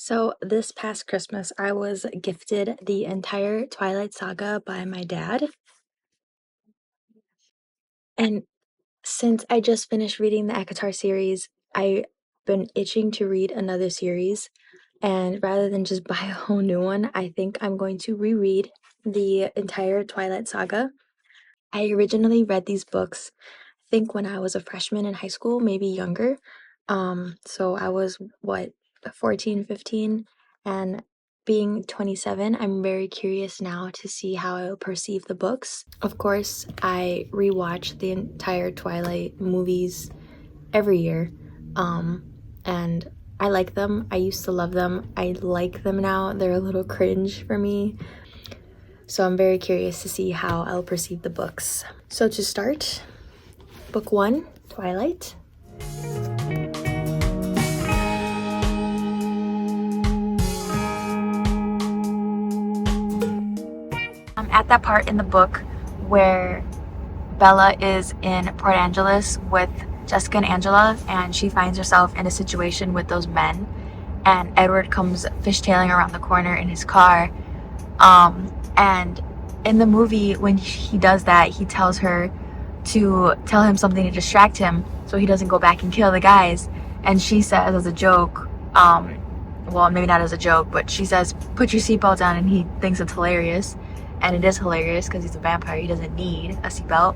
So this past Christmas, I was gifted the entire Twilight Saga by my dad. And since I just finished reading the ACOTAR series, I've been itching to read another series. And rather than just buy a whole new one, I think I'm going to reread the entire Twilight Saga. I originally read these books, I think when I was a freshman in high school, maybe younger. So I was what, 14, 15, and being 27, I'm very curious now to see how I will perceive the books. Of course, I rewatch the entire Twilight movies every year. And I like them. I used to love them. I like them now. They're a little cringe for me. So I'm very curious to see how I'll perceive the books. So to start, book 1, Twilight. I'm at that part in the book where Bella is in Port Angeles with Jessica and Angela, and she finds herself in a situation with those men, and Edward comes fishtailing around the corner in his car. And in the movie, when he does that, he tells her to tell him something to distract him so he doesn't go back and kill the guys. And she says as a joke, well, maybe not as a joke, but she says, put your seatbelt on, and he thinks it's hilarious. And it is hilarious because he's a vampire. He doesn't need a seatbelt.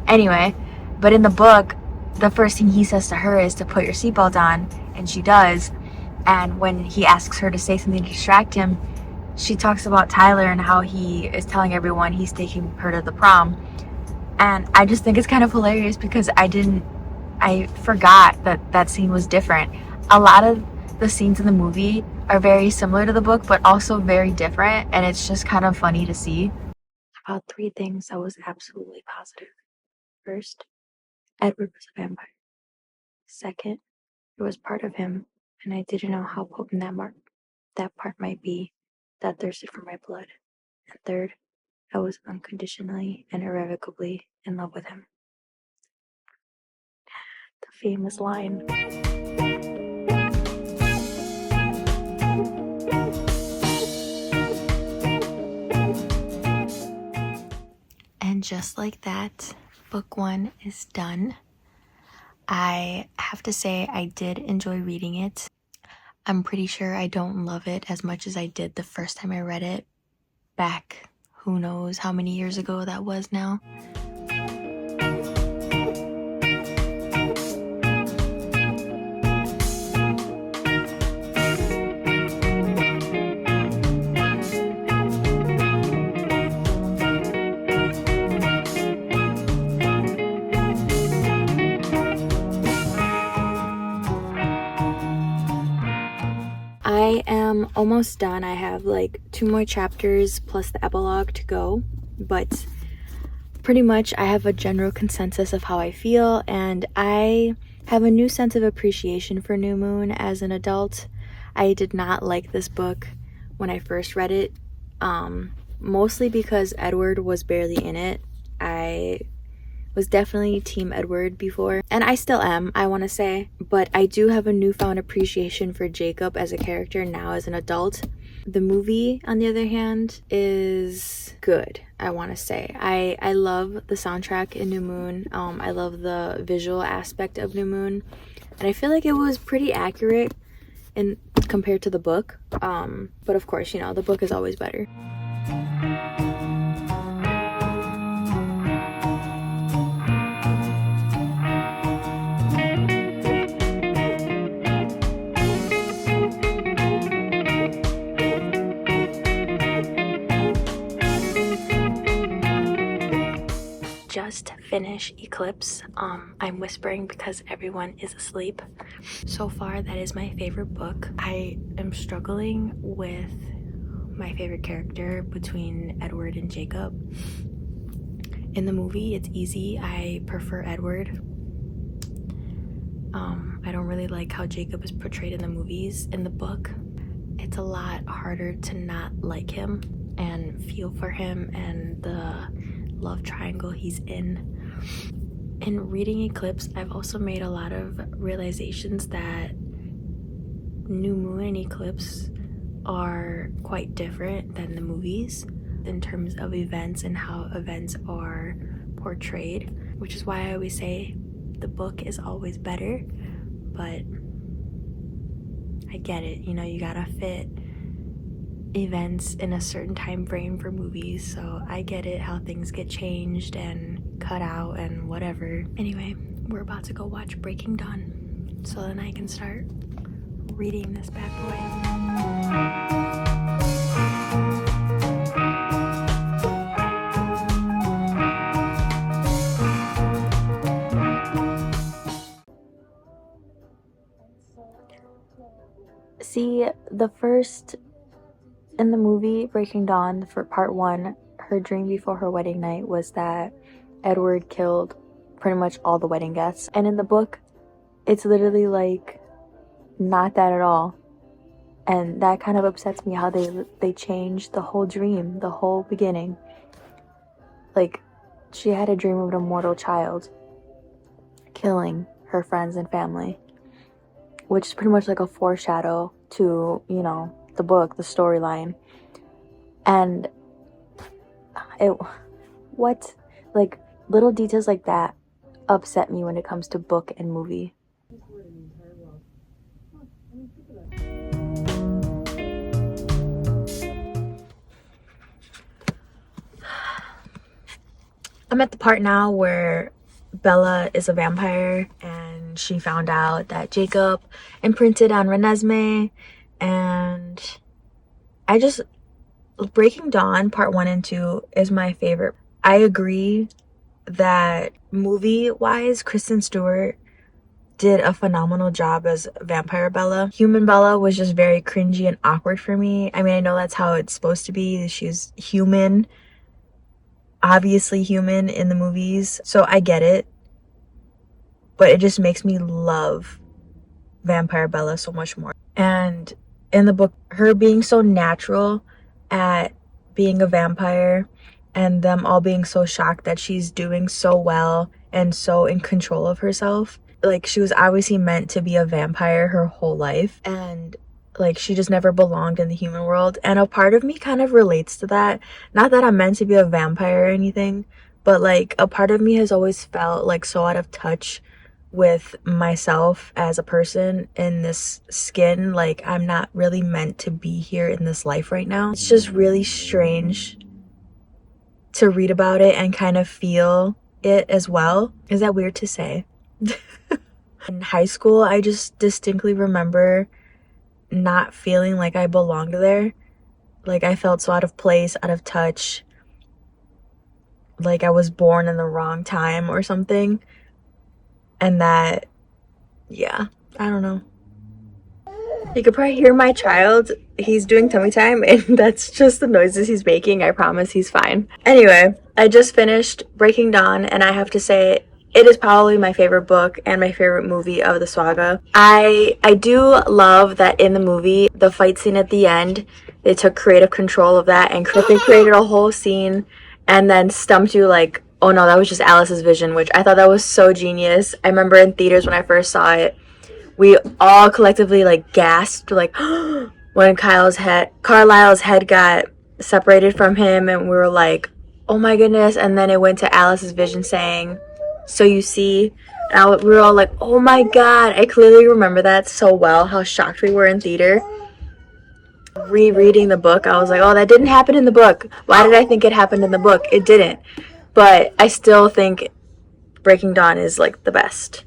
Anyway, but in the book, the first thing he says to her is to put your seatbelt on, and she does. And when he asks her to say something to distract him, she talks about Tyler and how he is telling everyone he's taking her to the prom. And I just think it's kind of hilarious because I forgot that scene was different. A lot of the scenes in the movie are very similar to the book, but also very different. And it's just kind of funny to see. About 3 things I was absolutely positive. First, Edward was a vampire. Second, it was part of him, and I didn't know how potent that part might be that thirsted for my blood. And third, I was unconditionally and irrevocably in love with him. The famous line. And just like that, book 1 is done. I have to say I did enjoy reading it. I'm pretty sure I don't love it as much as I did the first time I read it back, who knows how many years ago that was now. I am almost done. I have like 2 more chapters plus the epilogue to go, but pretty much I have a general consensus of how I feel, and I have a new sense of appreciation for New Moon as an adult. I did not like this book when I first read it, mostly because Edward was barely in it. I was definitely Team Edward before, and I still am, I want to say, but I do have a newfound appreciation for Jacob as a character now as an adult. The movie, on the other hand, is good, I want to say. I love the soundtrack in New Moon. I love the visual aspect of New Moon, and I feel like it was pretty accurate in compared to the book, but of course, you know, the book is always better. Just finish Eclipse. I'm whispering because everyone is asleep. So far, that is my favorite book. I am struggling with my favorite character between Edward and Jacob. In the movie, it's easy. I prefer Edward. I don't really like how Jacob is portrayed in the movies. In the book, it's a lot harder to not like him and feel for him and the love triangle he's in. In reading Eclipse, I've also made a lot of realizations that new moon and eclipse are quite different than the movies in terms of events and how events are portrayed, which is why I always say the book is always better. But I get it, you know, you gotta fit events in a certain time frame for movies, so I get it how things get changed and cut out and whatever. Anyway, we're about to go watch Breaking Dawn so then I can start reading this bad boy. See, the first in the movie Breaking Dawn, for part 1, her dream before her wedding night was that Edward killed pretty much all the wedding guests. And in the book, it's literally like not that at all. And that kind of upsets me how they changed the whole dream, the whole beginning. Like, she had a dream of an immortal child killing her friends and family, which is pretty much like a foreshadow to, you know, the book, the storyline. And like little details like that upset me when it comes to book and movie. I'm at the part now where Bella is a vampire and she found out that Jacob imprinted on Renesmee, and Breaking Dawn part 1 and 2 is my favorite. I agree that movie-wise, Kristen Stewart did a phenomenal job as vampire Bella. Human Bella was just very cringy and awkward for me. I mean, I know that's how it's supposed to be. She's human, obviously human in the movies, so I get it. But it just makes me love vampire Bella so much more. And in the book, her being so natural at being a vampire and them all being so shocked that she's doing so well and so in control of herself. Like, she was obviously meant to be a vampire her whole life, and like she just never belonged in the human world. And a part of me kind of relates to that. Not that I'm meant to be a vampire or anything, but like a part of me has always felt like so out of touch with myself as a person in this skin. Like, I'm not really meant to be here in this life right now. It's just really strange to read about it and kind of feel it as well. Is that weird to say? In high school, I just distinctly remember not feeling like I belonged there. Like, I felt so out of place, out of touch, like I was born in the wrong time or something. And that, yeah, I don't know. You could probably hear my child. He's doing tummy time, and that's just the noises he's making. I promise he's fine. Anyway, I just finished Breaking Dawn, and I have to say, it is probably my favorite book and my favorite movie of the saga. I do love that in the movie, the fight scene at the end, they took creative control of that and they created a whole scene and then stumped you like, oh no, that was just Alice's vision, which I thought that was so genius. I remember in theaters when I first saw it, we all collectively like gasped, like when Carlisle's head got separated from him, and we were like, oh my goodness. And then it went to Alice's vision saying, so you see, and we were all like, oh my god. I clearly remember that so well, how shocked we were in theater. Rereading the book, I was like, oh, that didn't happen in the book. Why did I think it happened in the book? It didn't. But I still think Breaking Dawn is like the best.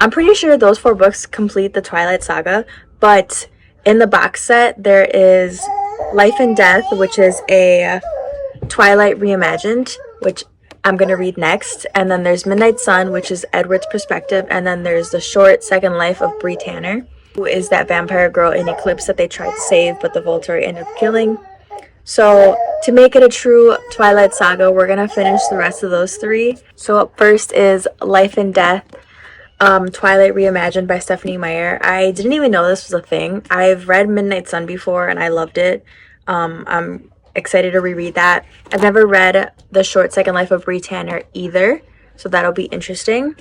I'm pretty sure those 4 books complete the Twilight Saga, but in the box set there is Life and Death, which is a Twilight reimagined, which I'm going to read next. And then there's Midnight Sun, which is Edward's perspective. And then there's the short second life of Bree Tanner, who is that vampire girl in Eclipse that they tried to save, but the Volturi ended up killing. So to make it a true Twilight Saga, we're going to finish the rest of those 3. So up first is Life and Death, Twilight Reimagined by Stephanie Meyer. I didn't even know this was a thing. I've read Midnight Sun before and I loved it. I'm excited to reread that. I've never read The Short Second Life of Bree Tanner either, so that'll be interesting.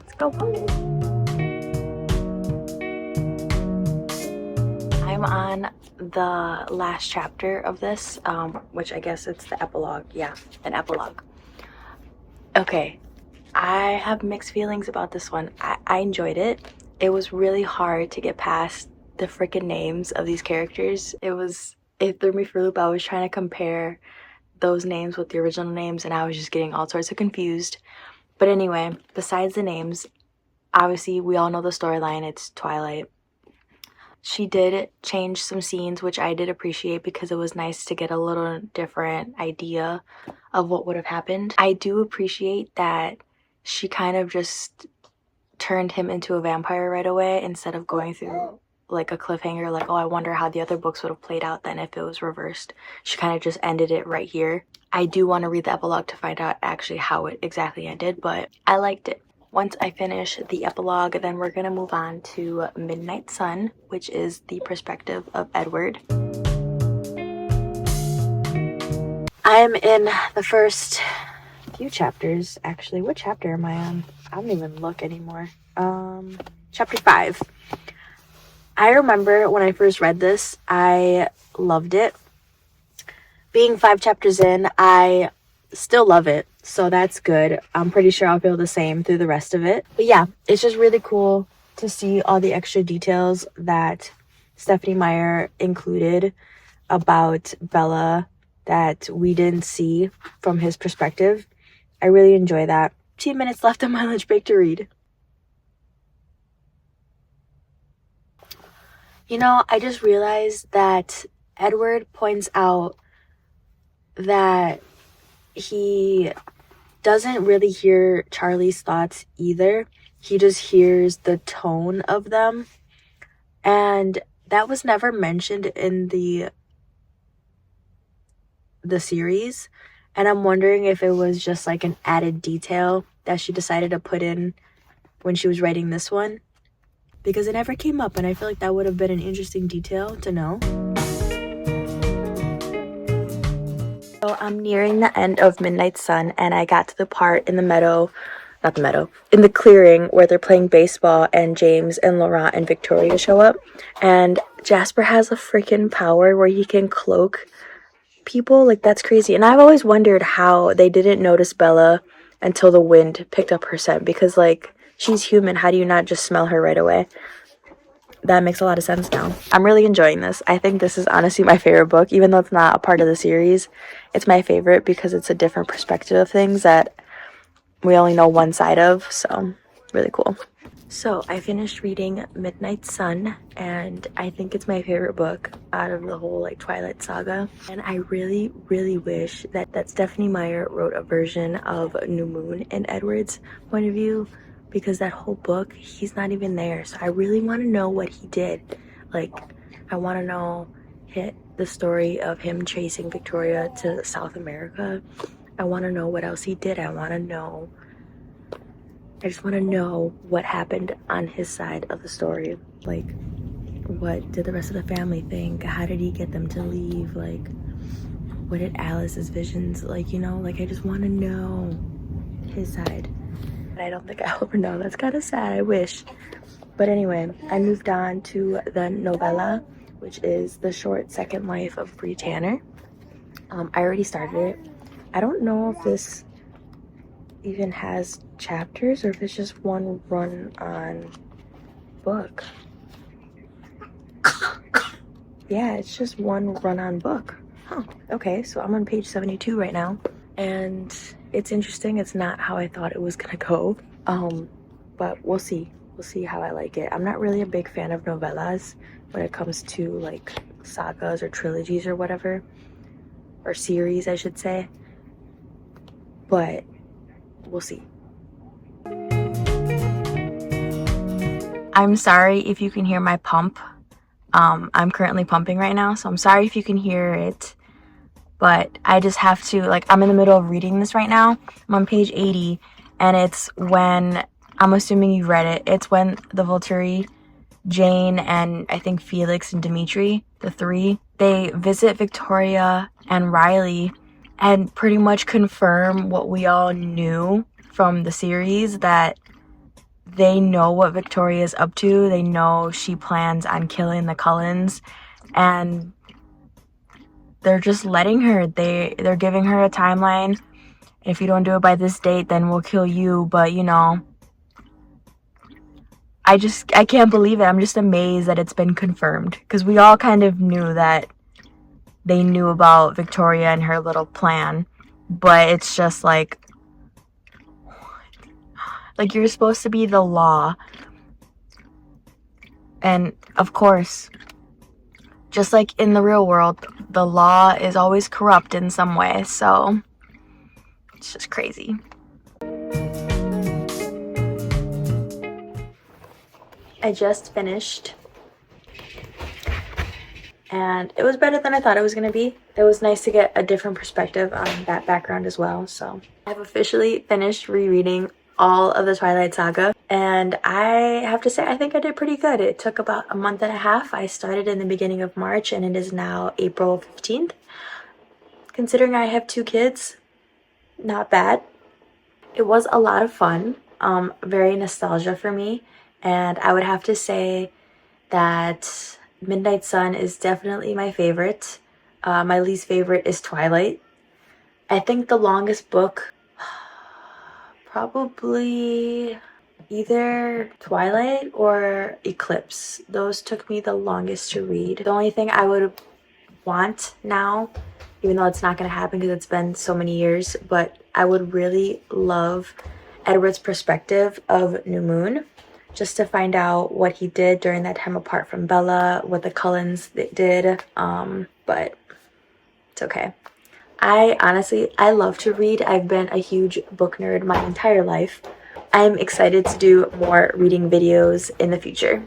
Let's go. I'm on the last chapter of this, which I guess it's the epilogue. Yeah, an epilogue. Okay, I have mixed feelings about this one. I enjoyed it. It was really hard to get past the freaking names of these characters. It threw me for a loop. I was trying to compare those names with the original names, and I was just getting all sorts of confused. But anyway, besides the names, obviously we all know the storyline. It's Twilight. She did change some scenes, which I did appreciate because it was nice to get a little different idea of what would have happened. I do appreciate that she kind of just turned him into a vampire right away instead of going through like a cliffhanger, like, oh, I wonder how the other books would have played out then if it was reversed. She kind of just ended it right here. I do want to read the epilogue to find out actually how it exactly ended, but I liked it. Once I finish the epilogue, then we're gonna move on to Midnight Sun, which is the perspective of Edward. I'm in the first few chapters, actually. What chapter am I on? I don't even look anymore. Chapter 5. I remember when I first read this, I loved it. Being 5 chapters in, I still love it, so that's good. I'm pretty sure I'll feel the same through the rest of it. But yeah, it's just really cool to see all the extra details that Stephenie Meyer included about Bella that we didn't see from his perspective. I really enjoy that. 2 minutes left on my lunch break to read. You know, I just realized that Edward points out that he doesn't really hear Charlie's thoughts either. He just hears the tone of them. And that was never mentioned in the series. And I'm wondering if it was just like an added detail that she decided to put in when she was writing this one. Because it never came up, and I feel like that would have been an interesting detail to know. So I'm nearing the end of Midnight Sun, and I got to the part in the meadow, not the meadow, in the clearing where they're playing baseball, and James and Laurent and Victoria show up. And Jasper has a freaking power where he can cloak people. Like, that's crazy. And I've always wondered how they didn't notice Bella until the wind picked up her scent, because, like, she's human. How do you not just smell her right away? That makes a lot of sense now. I'm really enjoying this. I think this is honestly my favorite book, even though it's not a part of the series. It's my favorite because it's a different perspective of things that we only know one side of, so really cool. So I finished reading Midnight Sun, and I think it's my favorite book out of the whole like Twilight Saga. And I really, really wish that Stephenie Meyer wrote a version of New Moon in Edward's point of view, because that whole book, he's not even there. So I really want to know what he did. Like, I want to know the story of him chasing Victoria to South America. I want to know what else he did. I just want to know what happened on his side of the story. Like, what did the rest of the family think? How did he get them to leave? Like, what did Alice's visions, like, you know? Like, I just want to know his side. I don't think I'll ever know. That's kind of sad. I wish. But anyway, I moved on to the novella, which is The Short Second Life of Bree Tanner. I already started it. I don't know if this even has chapters or if it's just one run-on book. Yeah, it's just one run-on book. Huh. Okay, so I'm on page 72 right now. And it's interesting. It's not how I thought it was gonna go, but we'll see how I like it. I'm not really a big fan of novellas when it comes to like sagas or trilogies or whatever, or series I should say, but we'll see. I'm sorry if you can hear my pump. I'm currently pumping right now, so I'm sorry if you can hear it. But I just have to, like, I'm in the middle of reading this right now. I'm on page 80, and it's when, I'm assuming you've read it, it's when the Volturi, Jane, and I think Felix and Dimitri, the three, they visit Victoria and Riley and pretty much confirm what we all knew from the series, that they know what Victoria's up to. They know she plans on killing the Cullens, and they're just letting her. They're giving her a timeline. If you don't do it by this date, then we'll kill you. But you know, I can't believe it. I'm just amazed that it's been confirmed, because we all kind of knew that they knew about Victoria and her little plan, but it's just like you're supposed to be the law, and of course, just like in the real world, the law is always corrupt in some way. So it's just crazy. I just finished, and it was better than I thought it was going to be. It was nice to get a different perspective on that background as well. So I've officially finished rereading all of the Twilight Saga, and I have to say I think I did pretty good. It took about a month and a half. I started in the beginning of March, and it is now April 15th. Considering I have 2 kids, not bad. It was a lot of fun, very nostalgia for me, and I would have to say that Midnight Sun is definitely my favorite. My least favorite is Twilight. I think the longest book, probably either Twilight or Eclipse. Those took me the longest to read. The only thing I would want now, even though it's not going to happen because it's been so many years, but I would really love Edward's perspective of New Moon, just to find out what he did during that time apart from Bella, what the Cullens did, but it's okay. I love to read. I've been a huge book nerd my entire life. I'm excited to do more reading videos in the future.